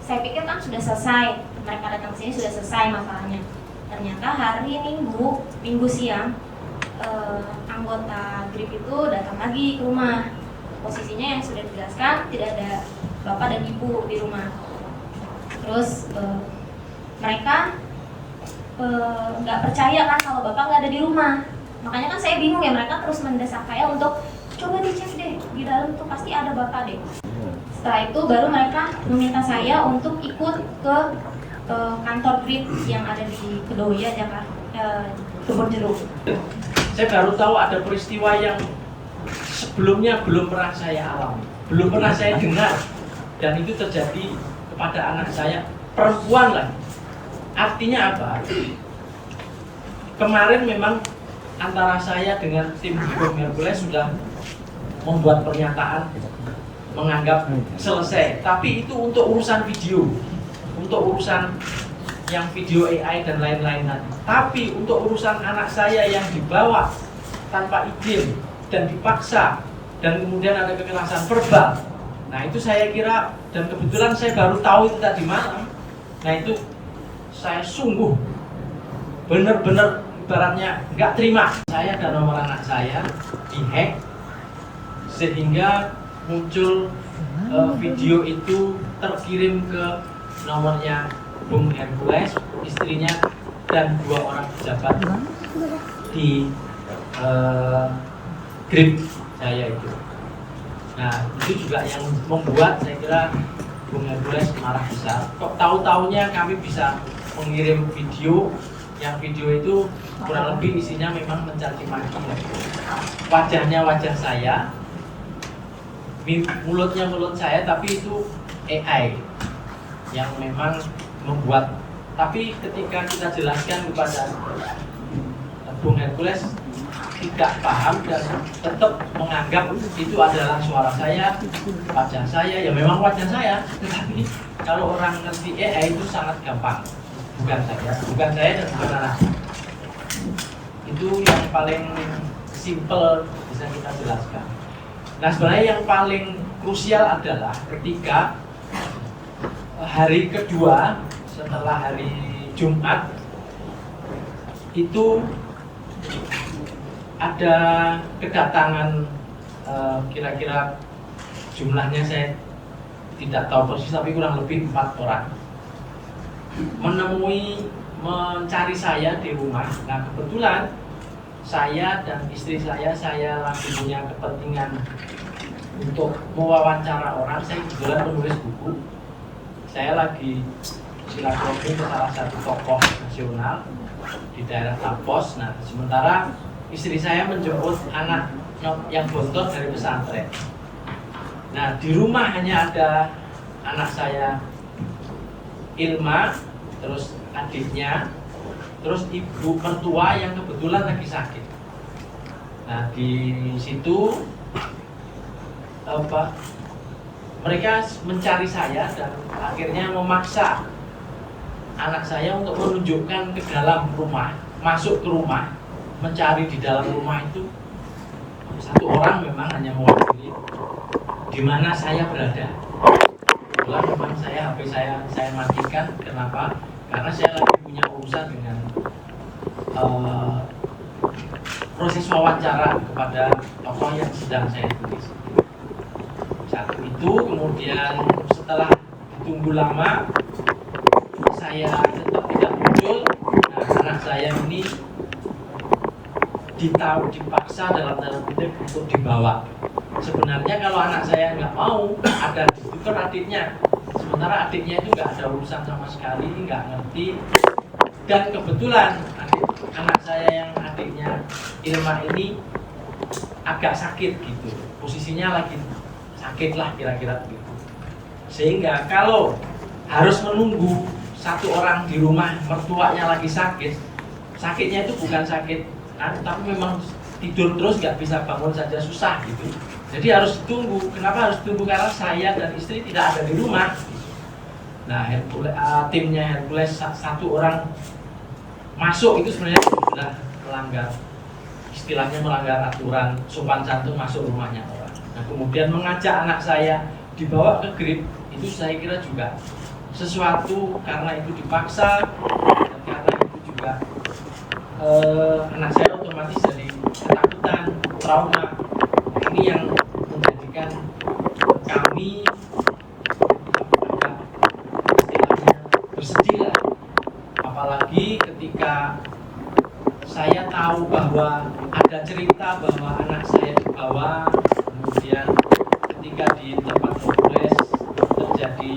saya pikir kan sudah selesai, mereka datang ke sini sudah selesai masalahnya. Ternyata hari Minggu siang, anggota GRIP itu datang lagi ke rumah. Posisinya yang sudah dijelaskan, tidak ada bapak dan ibu di rumah. Terus mereka nggak percaya kan kalau bapak nggak ada di rumah. Makanya kan saya bingung ya, mereka terus mendesak saya untuk coba dicek deh, di dalam tuh pasti ada bapak deh. Setelah itu baru mereka meminta saya untuk ikut ke kantor GRIP yang ada di Kedoya, Jakarta, Kebonjeruk. Saya baru tahu ada peristiwa yang sebelumnya belum pernah saya alami, belum pernah saya dengar, dan itu terjadi kepada anak saya, perempuan lagi. Artinya apa? Kemarin memang antara saya dengan tim hukum Hercules sudah membuat pernyataan menganggap selesai, tapi itu untuk urusan video, untuk urusan yang video AI dan lain-lain nanti. Tapi untuk urusan anak saya yang dibawa tanpa izin dan dipaksa dan kemudian ada kekerasan verbal, nah itu saya kira, dan kebetulan saya baru tahu itu tadi malam. Nah itu saya sungguh benar-benar ibaratnya nggak terima. Saya dan nomor anak saya dihack sehingga muncul video itu terkirim ke nomornya Bung Hercules, istrinya, dan 2 orang pejabat di GRIP saya itu. Nah itu juga yang membuat saya kira Bung Hercules marah besar. Kok tahu-taunya kami bisa mengirim video, yang video itu kurang lebih isinya memang mencaci maki. Wajahnya wajah saya, mulutnya mulut saya, tapi itu AI yang memang membuat. Tapi ketika kita jelaskan kepada Bung Hercules, tidak paham dan tetap menganggap itu adalah suara saya, wajah saya, ya memang wajah saya. Tetapi kalau orang ngerti AI itu sangat gampang. Bukan saya dan bukan anak. Itu yang paling simple bisa kita jelaskan. Nah sebenarnya yang paling krusial adalah ketika hari kedua setelah hari Jumat itu ada kedatangan, kira-kira jumlahnya saya tidak tahu persis, tapi kurang lebih 4 orang mencari saya di rumah. Nah kebetulan saya dan istri saya lagi punya kepentingan untuk mewawancara orang. Saya kebetulan menulis buku, saya lagi silaturahmi ke salah satu tokoh nasional di daerah Tapos. Nah sementara istri saya menjemput anak yang bontot dari pesantren. Nah di rumah hanya ada anak saya Ilma, terus adiknya, terus ibu mertua yang kebetulan lagi sakit. Nah di situ mereka mencari saya dan akhirnya memaksa anak saya untuk menunjukkan ke dalam rumah, masuk ke rumah, mencari di dalam rumah itu. Satu orang memang hanya mewakili di mana saya berada. Kebetulan memang HP saya matikan. Kenapa? Karena saya lagi punya urusan dengan proses wawancara kepada tokoh yang sedang saya tulis. Saat itu kemudian setelah ditunggu lama, saya tetap tidak muncul. Nah, anak saya ini dipaksa dalam tanda kutip untuk dibawa. Sebenarnya kalau anak saya nggak mau, ada distributor adiknya. Sementara adiknya itu nggak ada urusan sama sekali, nggak ngerti. Dan kebetulan anak saya yang adiknya Ilma ini agak sakit gitu, posisinya lagi sakit lah kira-kira begitu. Sehingga kalau harus menunggu satu orang di rumah, mertuanya lagi sakit, sakitnya itu bukan sakit, tapi memang tidur terus nggak bisa bangun saja susah gitu. Jadi harus ditunggu. Kenapa harus ditunggu? Karena saya dan istri tidak ada di rumah. Nah, timnya Hercules satu orang masuk itu sebenarnya sudah melanggar, istilahnya melanggar aturan sopan santun masuk rumahnya orang. Nah, kemudian mengajak anak saya dibawa ke GRIP, itu saya kira juga sesuatu karena itu dipaksa, dan karena itu juga anak saya otomatis jadi ketakutan, trauma. Nah, ini yang menjadikan kami istilahnya bersedih lah. Apalagi ketika saya tahu bahwa ada cerita bahwa anak saya dibawa, kemudian ketika di tempat Polres terjadi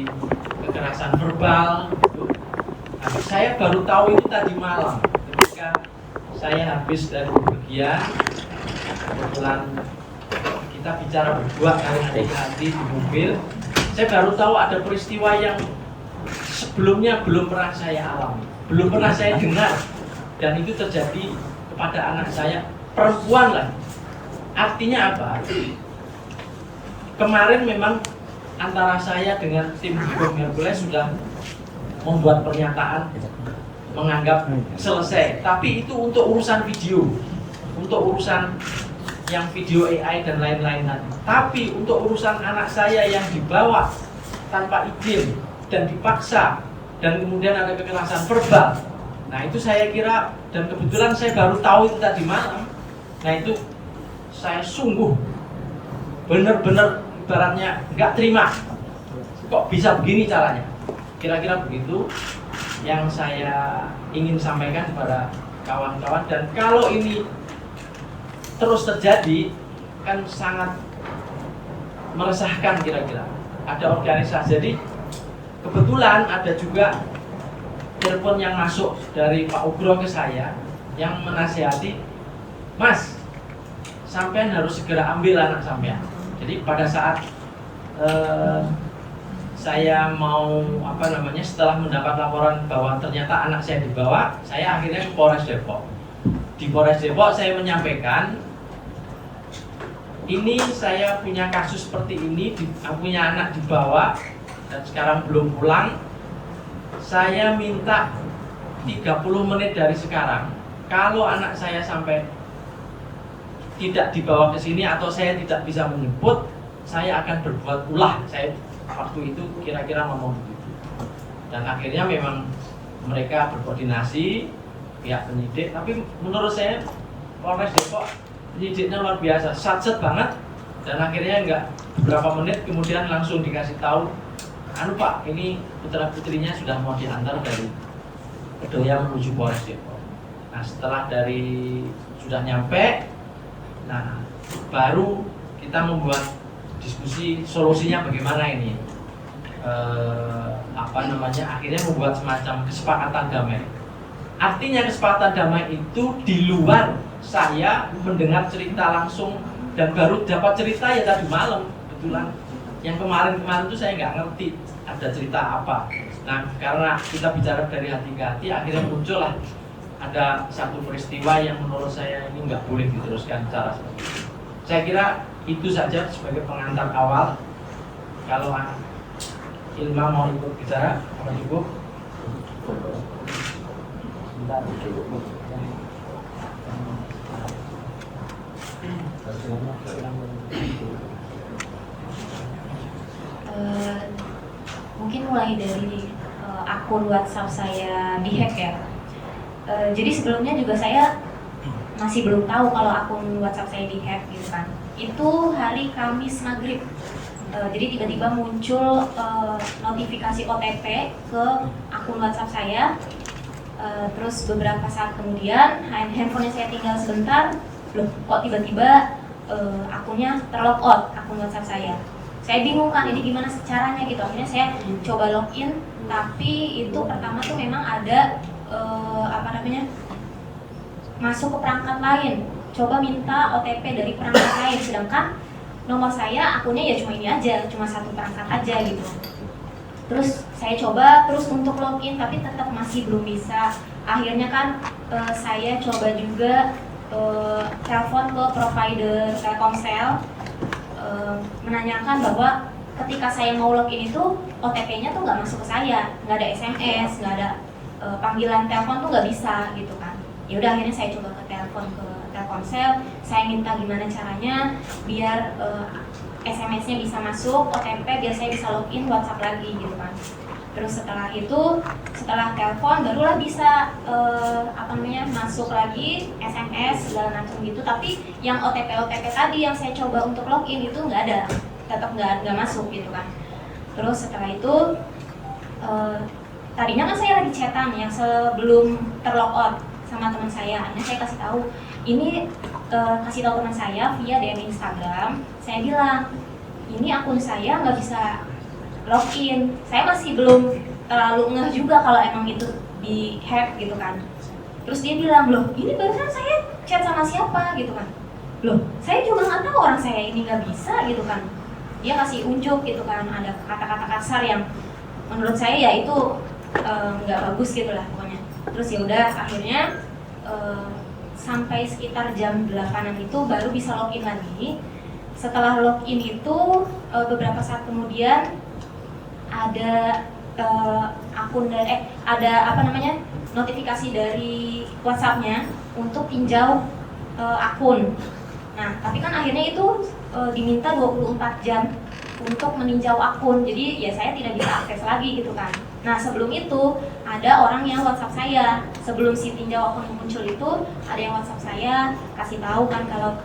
kekerasan verbal. Nah, saya baru tahu itu tadi malam ketika saya habis dari bepergian. Kebetulan kita bicara berdua kali hati-hati di mobil. Saya baru tahu ada peristiwa yang sebelumnya belum pernah saya alami, belum pernah saya dengar, dan itu terjadi kepada anak saya, perempuan lah. Artinya apa? Kemarin memang antara saya dengan tim hukum Hercules sudah membuat pernyataan menganggap selesai, tapi itu untuk urusan video, untuk urusan yang video AI dan lain-lain nanti. Tapi untuk urusan anak saya yang dibawa tanpa izin dan dipaksa dan kemudian ada kekerasan verbal, nah itu saya kira, dan kebetulan saya baru tahu itu tadi malam. Nah itu saya sungguh benar-benar ibaratnya nggak terima, kok bisa begini caranya. Kira-kira begitu yang saya ingin sampaikan kepada kawan-kawan. Dan kalau ini terus terjadi kan sangat meresahkan kira-kira. Ada organisasi, jadi kebetulan ada juga telepon yang masuk dari Pak Ugro ke saya yang menasihati, Mas, sampean harus segera ambil anak sampean. Jadi pada saat saya mau setelah mendapat laporan bahwa ternyata anak saya dibawa, saya akhirnya ke Polres Depok. Di Polres Depok saya menyampaikan, ini saya punya kasus seperti ini, punya anak dibawa dan sekarang belum pulang. Saya minta 30 menit dari sekarang, kalau anak saya sampai tidak dibawa ke sini atau saya tidak bisa menjemput, saya akan berbuat ulah. Saya waktu itu kira-kira ngomong begitu. Dan akhirnya memang mereka berkoordinasi pihak penyidik, tapi menurut saya Polres Depok penyidiknya luar biasa, satset banget. Dan akhirnya enggak beberapa menit kemudian langsung dikasih tahu, anu Pak, ini putra putrinya sudah mau diantar dari Kedoya menuju Polres Depok. Nah setelah dari sudah nyampe, nah baru kita membuat diskusi solusinya bagaimana ini. Akhirnya membuat semacam kesepakatan damai. Artinya kesepakatan damai itu di luar saya mendengar cerita langsung, dan baru dapat cerita ya tadi malam kebetulan. Yang kemarin-kemarin itu saya nggak ngerti ada cerita apa. Nah karena kita bicara dari hati ke hati, akhirnya muncul lah ada satu peristiwa yang menurut saya ini nggak boleh diteruskan secara seperti itu. Saya kira itu saja sebagai pengantar awal. Kalau Ilma mau ikut bicara, apa cukup? Sebentar. Mungkin mulai dari akun WhatsApp saya dihack ya. Jadi sebelumnya juga saya masih belum tahu kalau akun WhatsApp saya dihack gitu kan. Itu hari Kamis maghrib. Jadi tiba-tiba muncul notifikasi OTP ke akun WhatsApp saya. Terus beberapa saat kemudian handphonenya saya tinggal sebentar, loh kok tiba-tiba akunnya terlogout, akun WhatsApp saya. Saya bingung kan ini gimana caranya gitu. Akhirnya saya coba login, tapi itu pertama tuh memang ada masuk ke perangkat lain. Coba minta OTP dari perangkat lain, sedangkan nomor saya akunnya ya cuma ini aja, cuma satu perangkat aja gitu. Terus saya coba terus untuk login, tapi tetap masih belum bisa. Akhirnya kan saya coba juga telepon ke provider Telkomsel, menanyakan bahwa ketika saya mau login itu OTP-nya tuh nggak masuk ke saya, nggak ada SMS, nggak ada panggilan telepon tuh nggak bisa gitu kan. Ya udah akhirnya saya coba ke Telkomsel, saya minta gimana caranya biar SMS-nya bisa masuk, OTP biar saya bisa login WhatsApp lagi gitu kan. Terus setelah telepon barulah bisa masuk lagi SMS segala macam gitu. Tapi yang OTP tadi yang saya coba untuk login itu nggak ada, tetap nggak masuk gitu kan. Terus setelah itu tadinya kan saya lagi chatan yang sebelum terlogout sama teman saya. Akhirnya saya kasih tahu teman saya via DM Instagram. Saya bilang ini akun saya nggak bisa login. Saya masih belum terlalu ngeh juga kalau emang itu di hack gitu kan. Terus dia bilang, loh ini barusan saya chat sama siapa gitu kan. Loh saya juga nggak tahu orang saya ini nggak bisa gitu kan. Dia kasih unjuk gitu kan, ada kata-kata kasar yang menurut saya ya itu nggak bagus gitu lah pokoknya. Terus ya udah akhirnya sampai sekitar jam 8-an itu baru bisa login lagi. Setelah login itu beberapa saat kemudian ada notifikasi dari WhatsApp-nya untuk tinjau akun. Nah, tapi kan akhirnya itu diminta 24 jam untuk meninjau akun. Jadi ya saya tidak bisa akses lagi gitu kan. Nah, sebelum itu ada orang yang WhatsApp saya. Sebelum si tinjau akun muncul itu ada yang WhatsApp saya kasih tahu kan kalau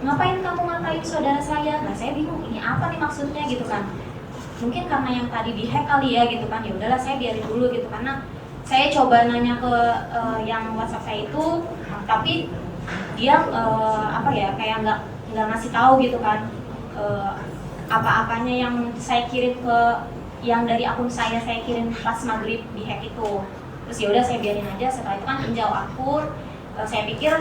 ngapain kamu ngatain saudara saya? Nah, saya bingung ini apa nih maksudnya gitu kan. Mungkin karena yang tadi dihack kali ya gitu kan. Ya udahlah saya biarin dulu gitu karena saya coba nanya ke yang WhatsApp saya itu, tapi dia kayak nggak ngasih tahu gitu kan apa-apanya yang saya kirim ke yang dari akun saya kirim pas maghrib di hack itu. Terus ya udah saya biarin aja. Setelah itu kan tinjau akun, saya pikir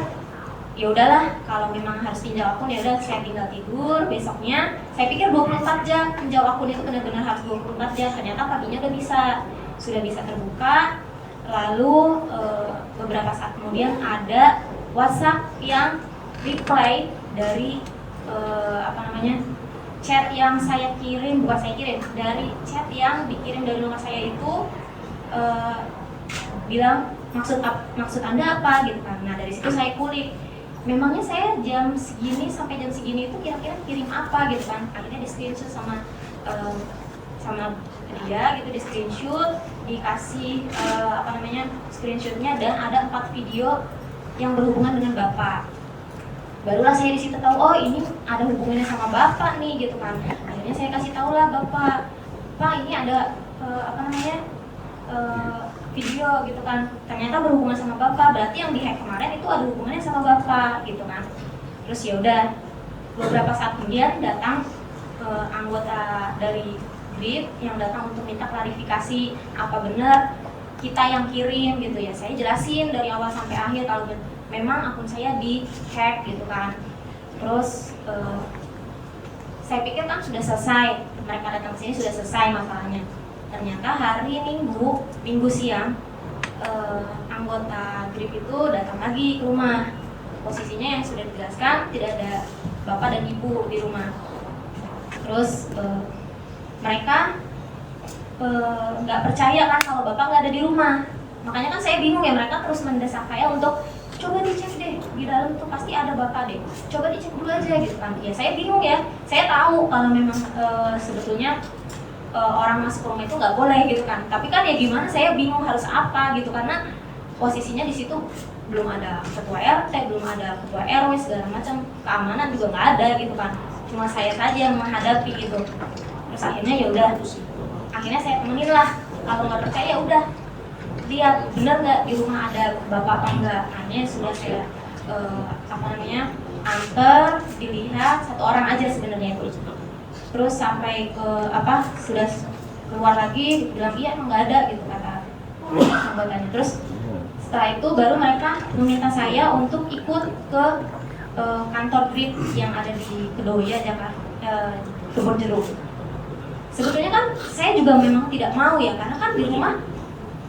ya udahlah kalau memang harus tinjau akun ya udah saya tinggal tidur. Besoknya saya pikir 24 jam tinjau akun itu benar-benar harus 24 jam. Ternyata paginya sudah bisa terbuka. Lalu beberapa saat kemudian ada WhatsApp yang reply dari chat yang saya kirim, dari chat yang dikirim dari nomor saya itu bilang maksud Anda apa gitu kan. Nah, dari situ saya kulik. Memangnya saya jam segini sampai jam segini itu kira-kira kirim apa gitu kan. Akhirnya di screenshot sama dia gitu, di screenshot, dikasih screenshotnya dan ada 4 video yang berhubungan dengan Bapak. Barulah saya di situ tahu, oh ini ada hubungannya sama Bapak nih gitu kan. Akhirnya saya kasih tahu lah Bapak, Pak ini ada video gitu kan. Ternyata berhubungan sama Bapak, berarti yang di hack kemarin itu ada hubungannya sama Bapak gitu kan. Terus ya udah beberapa saat kemudian datang anggota dari GRIP yang datang untuk minta klarifikasi apa benar kita yang kirim gitu ya. Saya jelasin dari awal sampai akhir kalau memang akun saya di hack gitu kan. Terus saya pikir kan sudah selesai, mereka datang ke sini sudah selesai masalahnya. Ternyata hari Minggu siang anggota GRIP itu datang lagi ke rumah. Posisinya yang sudah dijelaskan tidak ada bapak dan ibu di rumah. Terus mereka nggak percaya kan kalau bapak nggak ada di rumah. Makanya kan saya bingung ya, mereka terus mendesak saya untuk coba dicek deh di dalam tuh pasti ada bapak deh, coba dicek dulu aja gitu kan. Ya saya bingung ya, saya tahu kalau memang sebetulnya orang masuk ke rumah itu nggak boleh gitu kan. Tapi kan ya gimana, saya bingung harus apa gitu karena posisinya di situ belum ada ketua RT, belum ada ketua RW segala macam, keamanan juga nggak ada gitu kan. Cuma saya saja yang menghadapi gitu. Terus akhirnya ya udah, akhirnya saya temenin lah. Kalau nggak percaya udah lihat bener nggak di rumah ada bapak apa enggak. Akhirnya sudah saya antar, dilihat satu orang aja sebenarnya itu. Terus sampai ke sudah keluar lagi bilang iya emang nggak ada gitu kata anggotanya. Terus setelah itu baru mereka meminta saya untuk ikut ke kantor GRIP yang ada di Kedoya, Jakarta, Kebonjeruk. Sebetulnya kan saya juga memang tidak mau ya, karena kan di rumah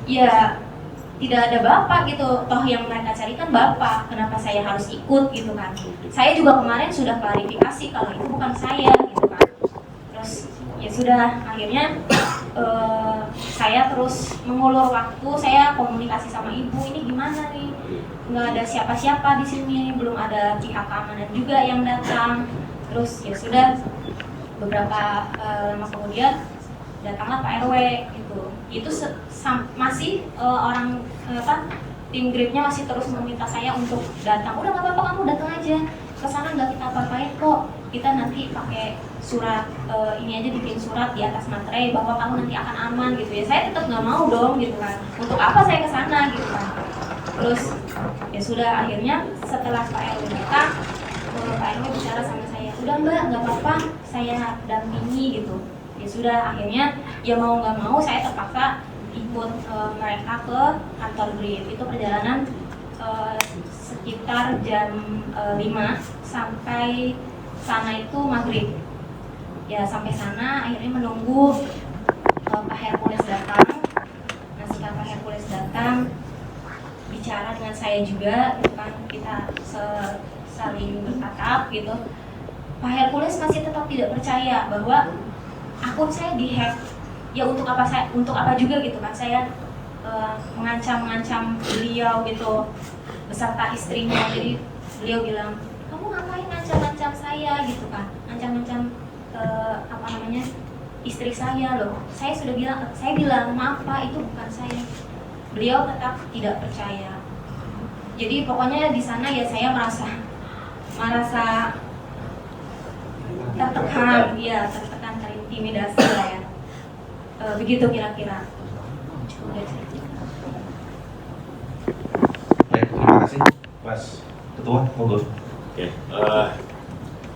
ya tidak ada bapak gitu, toh yang mereka cari kan bapak, kenapa saya harus ikut gitu kan. Saya juga kemarin sudah klarifikasi kalau itu bukan saya gitu kan. Terus ya sudah, akhirnya saya terus mengulur waktu, saya komunikasi sama ibu, ini gimana nih, nggak ada siapa-siapa di sini, belum ada pihak keamanan juga yang datang. Terus ya sudah, beberapa lama kemudian datanglah Pak RW gitu. Itu masih orang tim gripnya masih terus meminta saya untuk datang. Udah nggak apa-apa, kamu datang aja ke sana, nggak kita apa-apain kok. Kita nanti pakai surat ini aja, bikin surat di atas materai bahwa kamu nanti akan aman gitu ya. Saya tetap nggak mau dong gitu kan. Untuk apa saya ke sana gitu kan. Terus ya sudah, akhirnya setelah Pak RW datang, Pak RW bicara sama saya, udah Mbak, nggak apa-apa, saya dampingi gitu. Ya sudah, akhirnya ya mau nggak mau saya terpaksa ikut mereka ke kantor grip. Itu perjalanan sekitar jam 5 sampai sana itu maghrib. Ya sampai sana akhirnya menunggu Pak Hercules datang. Nah setelah Pak Hercules datang, bicara dengan saya juga gitu kan, kita saling bertatap gitu. Pak Hercules masih tetap tidak percaya bahwa akun saya dihack. Ya untuk apa juga gitu kan, saya mengancam beliau gitu beserta istrinya. Jadi beliau bilang, kamu ngapain ngancam saya gitu kan, ngancam istri saya loh. Saya bilang maaf Pak, itu bukan saya. Beliau tetap tidak percaya. Jadi pokoknya di sana ya saya merasa tertekan, terintimidasi lah ya. Begitu kira-kira. Baik, terima kasih Mas Ketua, monggo. Oke,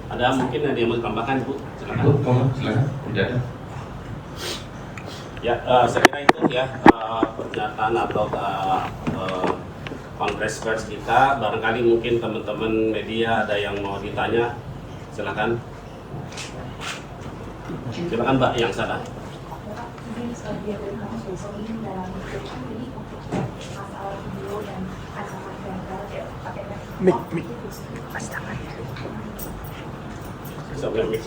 ada mungkin ada yang mau ditambahkan Bu? Silakan. Bu, monggo, silakan. Tidak ada. Ya, saya kira itu ya pernyataan atau konferensi pers kita. Barangkali mungkin teman-teman media ada yang mau ditanya, silakan. Silakan Mbak yang sana. Mik. Sampai mix.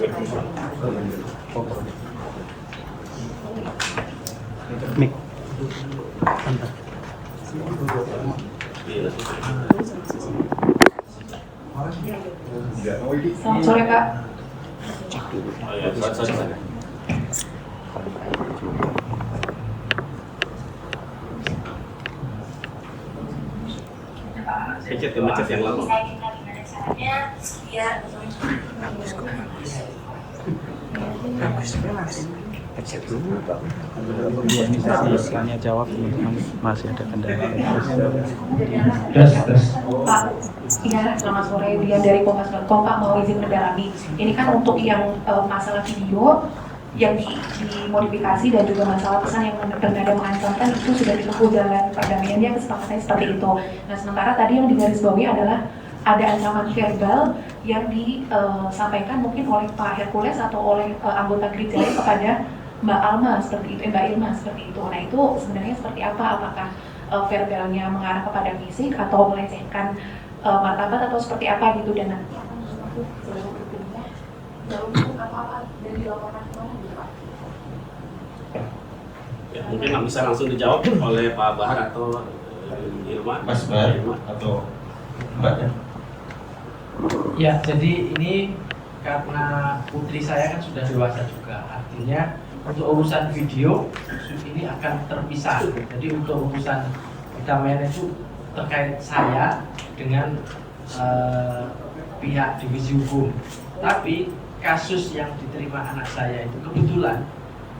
Mik. Selamat sore Kak. Oh ya, sorry. Kecet yang lama. Saya minta gimana caranya biar Tanya jawab teman-teman, masih ada kendala. Pak, iya selamat sore, Dian dari Kompas.com. Pak, mau izin mendalami. Ini kan untuk yang masalah video yang dimodifikasi dan juga masalah pesan yang bernada mengancamkan, itu sudah ditempuh jalan perdamaian, dia kesepakatannya seperti itu. Nah sementara tadi yang digarisbawahi adalah ada ancaman verbal yang disampaikan mungkin oleh Pak Hercules atau oleh anggota GRIP kepada Mbak Alma seperti itu, Mbak Irma seperti itu. Nah itu sebenarnya seperti apa? Apakah verbalnya mengarah kepada fisik atau melecehkan martabat atau seperti apa gitu, dan nanti akan berlaku atau apa dan dilaporkan kemana gitu Pak? Ya, mungkin bisa langsung dijawab oleh Pak Bahar atau Irma. Mas Bahar atau Mbak ya? Ya, jadi ini karena putri saya kan sudah dewasa juga, artinya untuk urusan video ini akan terpisah. Jadi untuk urusan perdamaian itu terkait saya dengan pihak divisi hukum. Tapi kasus yang diterima anak saya itu kebetulan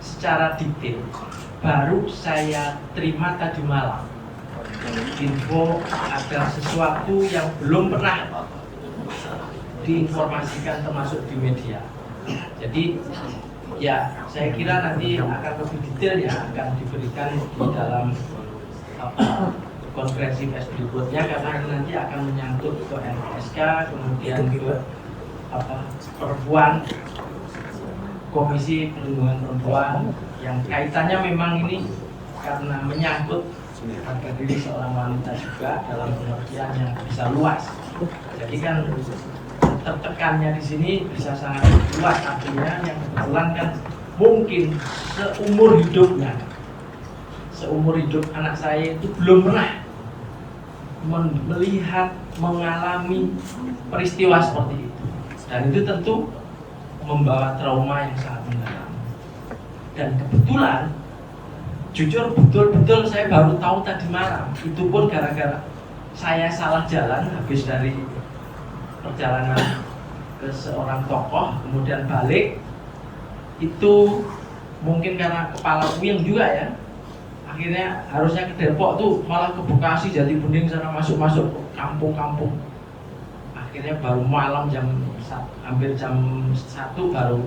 secara detail baru saya terima tadi malam. Info ada sesuatu yang belum pernah diinformasikan termasuk di media. Jadi ya saya kira nanti akan lebih detail ya, akan diberikan di dalam konferensi pers berikutnya, karena ini nanti akan menyangkut ke LPSK, kemudian ke perempuan, Komisi Perlindungan Perempuan, yang kaitannya memang ini karena menyangkut harga diri seorang wanita juga dalam pengertian yang bisa luas. Jadi kan tertekannya di sini bisa sangat luas, artinya yang kebetulan kan mungkin seumur hidup anak saya itu belum pernah melihat, mengalami peristiwa seperti itu, dan itu tentu membawa trauma yang sangat mendalam. Dan kebetulan, jujur betul-betul saya baru tahu tadi malam. Itu pun gara-gara saya salah jalan habis dari perjalanan ke seorang tokoh, kemudian balik. Itu mungkin karena kepala puyeng juga ya. Akhirnya harusnya ke Depok tuh malah ke Bekasi, Jatibening sana masuk-masuk kampung-kampung. Akhirnya baru malam hampir jam 1 baru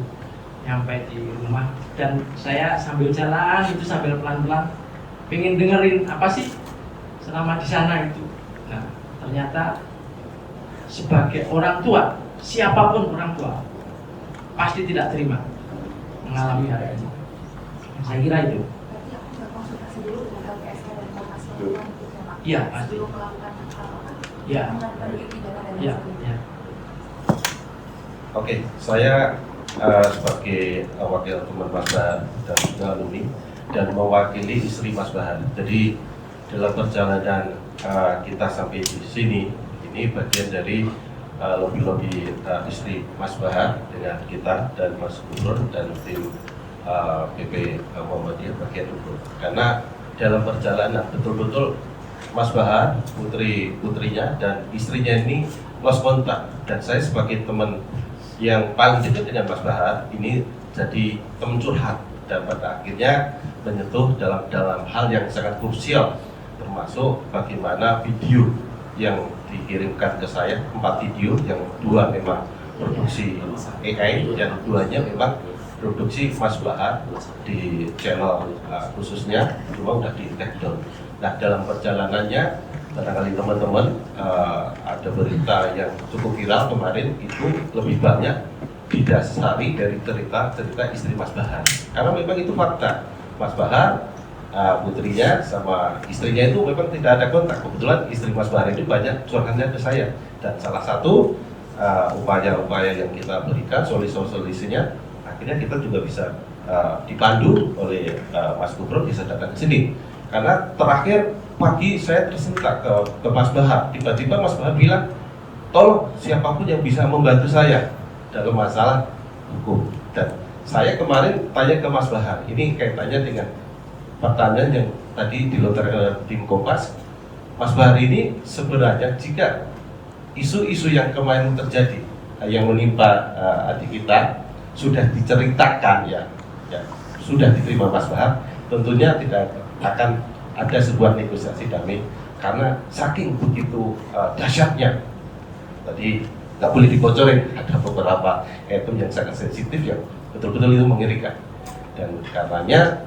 nyampe di rumah. Dan saya sambil jalan itu sambil pelan-pelan pengen dengerin apa sih selama di sana itu. Nah, ternyata sebagai orang tua, siapapun orang tua pasti tidak terima mengalami hal ini. Saya kira itu. Berarti aku nggak konsultasi dulu dengan LPSK dan Komnas HAM gitu ya, Pak? Iya, pasti. Sebelum melakukan apa-apa? Iya. Mengambil pidana dan Iya, sebagainya. iya. Oke, saya sebagai wakil teman Mas Bahar dan juga alumni dan mewakili istri Mas Bahar. Jadi dalam perjalanan kita sampai di sini, ini bagian dari lobby-lobby istri Mas Bahar dengan kita dan Mas Gubernur dan tim PP Muhammadiyah bagian hukum. Karena dalam perjalanan betul-betul Mas Bahar, putrinya dan istrinya ini lost kontak, dan saya sebagai teman yang paling dekat dengan Mas Bahar ini jadi teman curhat dan pada akhirnya menyentuh dalam hal yang sangat krusial, termasuk bagaimana video yang dikirimkan ke saya, 4 video yang 2 memang produksi AI dan 2-nya memang produksi Mas Bahar di channel khususnya, cuma udah di take down. Nah, dalam perjalanannya barangkali teman-teman ada berita yang cukup viral kemarin, itu lebih banyak didasari dari cerita istri Mas Bahar, karena memang itu fakta. Mas Bahar, putrinya sama istrinya itu memang tidak ada kontak. Kebetulan istri Mas Bahar itu banyak curhatnya ke saya, dan salah satu upaya-upaya yang kita berikan, solusinya akhirnya kita juga bisa dipandu oleh Mas Gubernur bisa datang ke sini. Karena terakhir pagi saya tersentak ke Mas Bahar, tiba-tiba Mas Bahar bilang, tolong siapapun yang bisa membantu saya dalam masalah hukum. Dan saya kemarin tanya ke Mas Bahar, ini kaitannya dengan pertanyaan yang tadi dilontarkan oleh tim Kompas. Mas Bahar ini sebenarnya jika isu-isu yang kemarin terjadi yang menimpa adik kita sudah diceritakan ya sudah diterima Mas Bahar, tentunya tidak akan ada sebuah negosiasi damai, karena saking begitu dahsyatnya. Tadi nggak boleh dibocorin, ada beberapa item yang sangat sensitif yang betul-betul itu mengerikan. Dan karenanya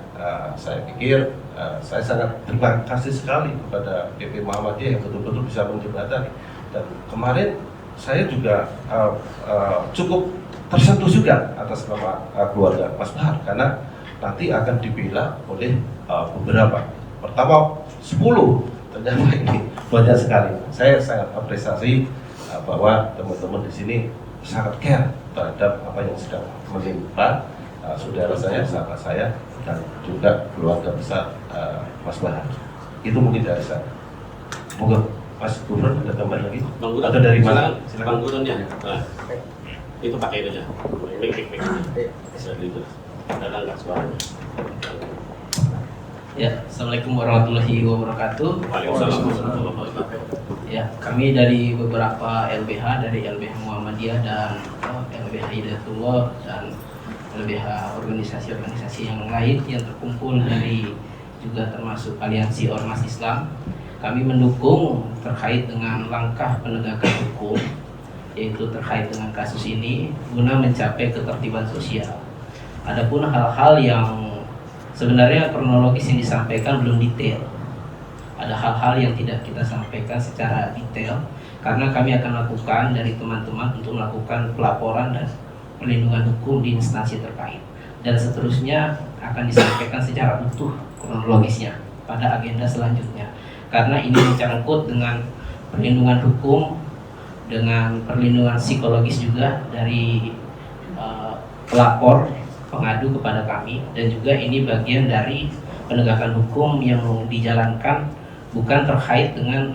saya pikir saya sangat terima kasih sekali kepada PP Muhammadiyah yang betul-betul bisa menjembatani. Dan kemarin saya juga cukup tersentuh juga atas nama keluarga Mas Bahar, karena nanti akan dibela oleh beberapa. Pertama 10, ternyata ini banyak sekali. Saya sangat apresiasi bahwa teman-teman di sini sangat care terhadap apa yang sedang menimpa saudara saya, sahabat saya, dan juga keluarga besar Mas Bahar. Itu mungkin dari saya. Monggo Mas Gubernur ada tambahan lagi? Atau dari mana? Silakan. Bang Gubernurnya. Nah, itu pakai itu aja. Mik. Jadi itu ada nggak suaranya? Ya, Assalamualaikum warahmatullahi wabarakatuh. Waalaikumsalam warahmatullahi wabarakatuh. Ya, kami dari beberapa LBH, dari LBH Muhammadiyah dan LBH Hidayatullah dan LBH organisasi-organisasi yang lain yang terkumpul dari juga termasuk Aliansi Ormas Islam. Kami mendukung terkait dengan langkah penegakan hukum, yaitu terkait dengan kasus ini guna mencapai ketertiban sosial. Adapun hal-hal yang sebenarnya kronologis yang disampaikan belum detail. Ada hal-hal yang tidak kita sampaikan secara detail karena kami akan lakukan dari teman-teman untuk melakukan pelaporan dan perlindungan hukum di instansi terkait. Dan seterusnya akan disampaikan secara utuh kronologisnya pada agenda selanjutnya. Karena ini menyangkut dengan perlindungan hukum, dengan perlindungan psikologis juga dari pelapor, pengadu kepada kami, dan juga ini bagian dari penegakan hukum yang dijalankan bukan terkait dengan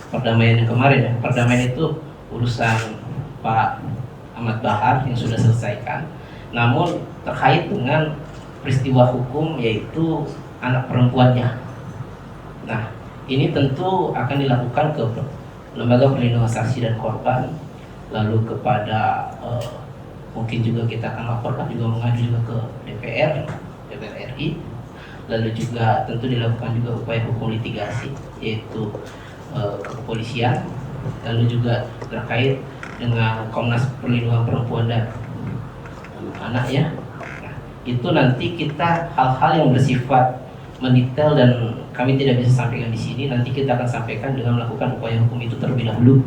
perdamaian yang kemarin ya. Perdamaian itu urusan Pak Ahmad Bahar yang sudah selesaikan. Namun terkait dengan peristiwa hukum yaitu anak perempuannya. Nah, ini tentu akan dilakukan ke Lembaga Perlindungan Saksi dan Korban, lalu kepada mungkin juga kita akan laporkan juga mengadu juga ke DPR RI, lalu juga tentu dilakukan juga upaya hukum litigasi yaitu ke kepolisian, lalu juga terkait dengan Komnas Perlindungan Perempuan dan Anak ya. Nah, itu nanti kita hal-hal yang bersifat mendetail dan kami tidak bisa sampaikan di sini, nanti kita akan sampaikan dengan melakukan upaya hukum itu terlebih dahulu.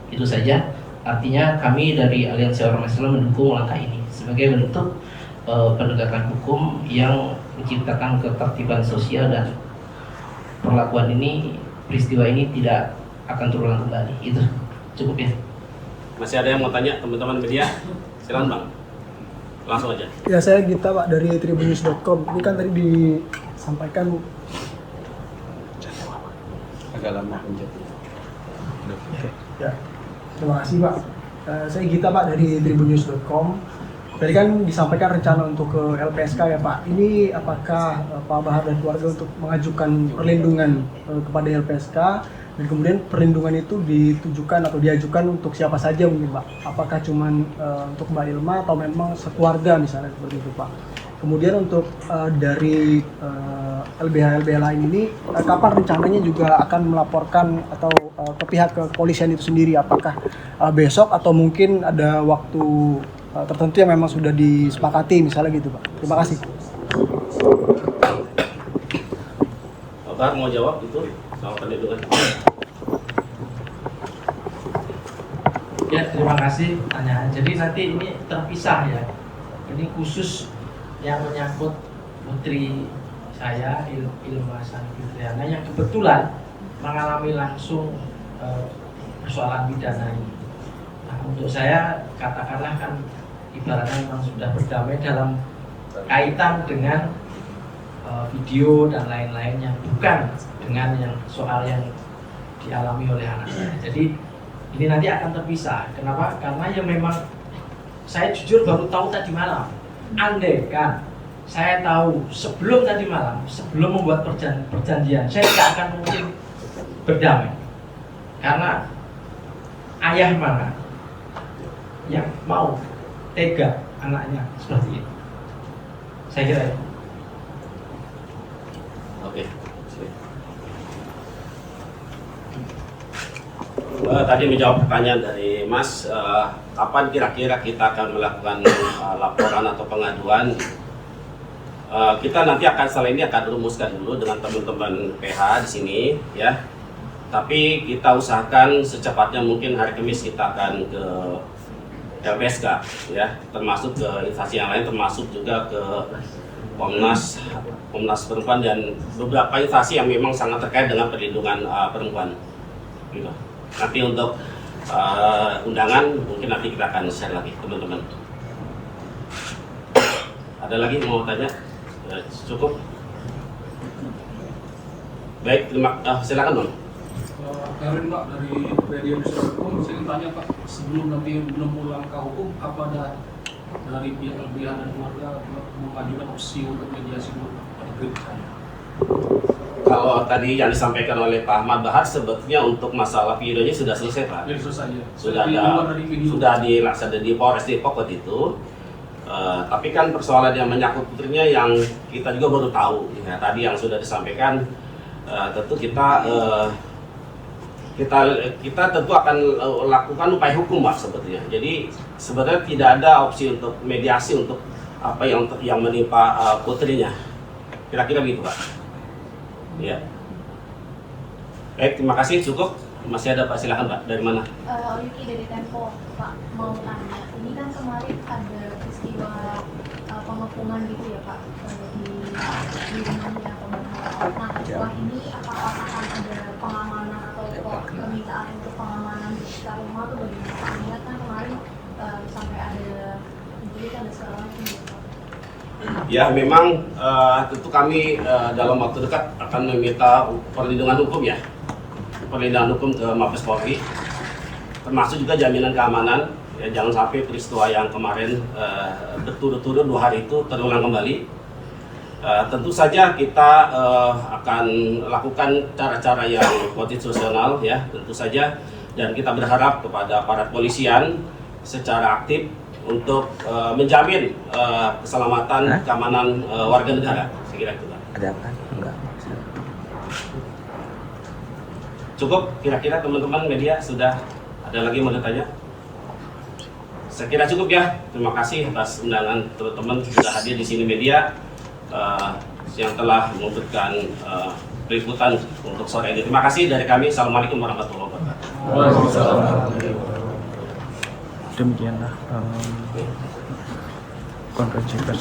Itu saja. Artinya kami dari Aliansi Ormas Islam mendukung langkah ini sebagai bentuk penegakan hukum yang menciptakan ketertiban sosial dan perlakuan ini, peristiwa ini tidak akan terulang kembali. Itu cukup ya. Masih ada yang mau tanya teman-teman media? Silakan Bang. Langsung aja. Ya, saya Gita Pak dari tribunnews.com. Ini kan tadi disampaikan Agak lama penjelasan. ya. Terima kasih Pak. Saya Gita Pak dari tribunnews.com. Tadi kan disampaikan rencana untuk ke LPSK ya Pak. Ini apakah Pak Bahar dan keluarga untuk mengajukan perlindungan kepada LPSK, dan kemudian perlindungan itu ditujukan atau diajukan untuk siapa saja mungkin Pak? Apakah cuman untuk Mbak Ilma atau memang sekeluarga misalnya seperti itu Pak? Kemudian untuk dari LBH lain ini kapan rencananya juga akan melaporkan atau ke pihak kepolisian itu sendiri? Apakah besok atau mungkin ada waktu tertentu yang memang sudah disepakati misalnya gitu Pak? Terima kasih. Pak Bahar mau jawab itu soal perlindungan? Ya, terima kasih tanya. Jadi nanti ini terpisah ya. Ini khusus yang menyangkut putri saya, Ilma Sani Fitriana, yang kebetulan mengalami langsung persoalan pidana ini. Nah, untuk saya katakanlah kan ibaratnya memang sudah berdamai dalam kaitan dengan video dan lain-lain yang bukan dengan yang soal yang dialami oleh anak saya. Jadi ini nanti akan terpisah. Kenapa? Karena ya memang saya jujur baru tahu tadi malam. Andai kan saya tahu sebelum tadi malam, sebelum membuat perjanjian, saya tidak akan mungkin berdamai. Karena ayah mana yang mau tega anaknya seperti itu? Saya kira itu. Oke. Tadi menjawab pertanyaan dari Mas, kapan kira-kira kita akan melakukan laporan atau pengaduan? Kita nanti akan setelah ini akan rumuskan dulu dengan teman-teman PH di sini, ya. Tapi kita usahakan secepatnya mungkin hari Kamis kita akan ke LPSK, ya, termasuk ke instansi yang lain, termasuk juga ke Komnas Perempuan dan beberapa instansi yang memang sangat terkait dengan perlindungan perempuan. Gitu. Nanti untuk undangan mungkin nanti kita akan share lagi teman-teman. Ada lagi mau tanya? Cukup. Baik, silakan Bang. Karin Pak dari Radio Newsroom, saya ingin tanya Pak, sebelum nanti menempuh langkah hukum, apa ada dari pihak LBH dan keluarga mengajukan opsi untuk mediasi dulu pada kritik saya? Kalau tadi yang disampaikan oleh Pak Ahmad Bahar sebetulnya untuk masalah videonya sudah selesai Pak. Jadi selesai ya. Sudah dilaksanakan di Polres Depok waktu itu. Tapi kan persoalan yang menyangkut putrinya yang kita juga baru tahu. Ya, tadi yang sudah disampaikan, tentu kita tentu akan lakukan upaya hukum Pak sebetulnya. Jadi sebenarnya tidak ada opsi untuk mediasi untuk apa yang menimpa putrinya. Kira-kira begitu Pak. Ya. Baik, terima kasih, cukup. Masih ada Pak, silakan Pak. Dari mana? Yuki dari Tempo, Pak. Mau tanya, ini kan kemarin ada peristiwa pengepungan gitu ya Pak di rumahnya pembangunan. Nah, setelah ini apakah akan ada pengamanan atau permintaan untuk pengamanan di sekitar rumah atau bagaimana? Karena kan kemarin sampai ada jadi ada segala macam gitu. Ya, memang tentu kami dalam waktu dekat akan meminta perlindungan hukum ya, perlindungan hukum ke Mabes Polri, termasuk juga jaminan keamanan Ya, jangan sampai peristiwa yang kemarin berturut-turut 2 hari itu terulang kembali. Tentu saja kita akan lakukan cara-cara yang konstitusional ya, tentu saja, dan kita berharap kepada aparat polisian secara aktif untuk menjamin keselamatan keamanan warga negara. Saya kira itu. Ada apa? Enggak. Cukup kira-kira teman-teman media, sudah ada lagi mau bertanya? Saya kira cukup ya. Terima kasih atas undangan teman-teman sudah hadir di sini media yang telah memberikan peliputan untuk sore ini. Terima kasih dari kami. Assalamualaikum warahmatullahi wabarakatuh. Demikianlah konferensi pers.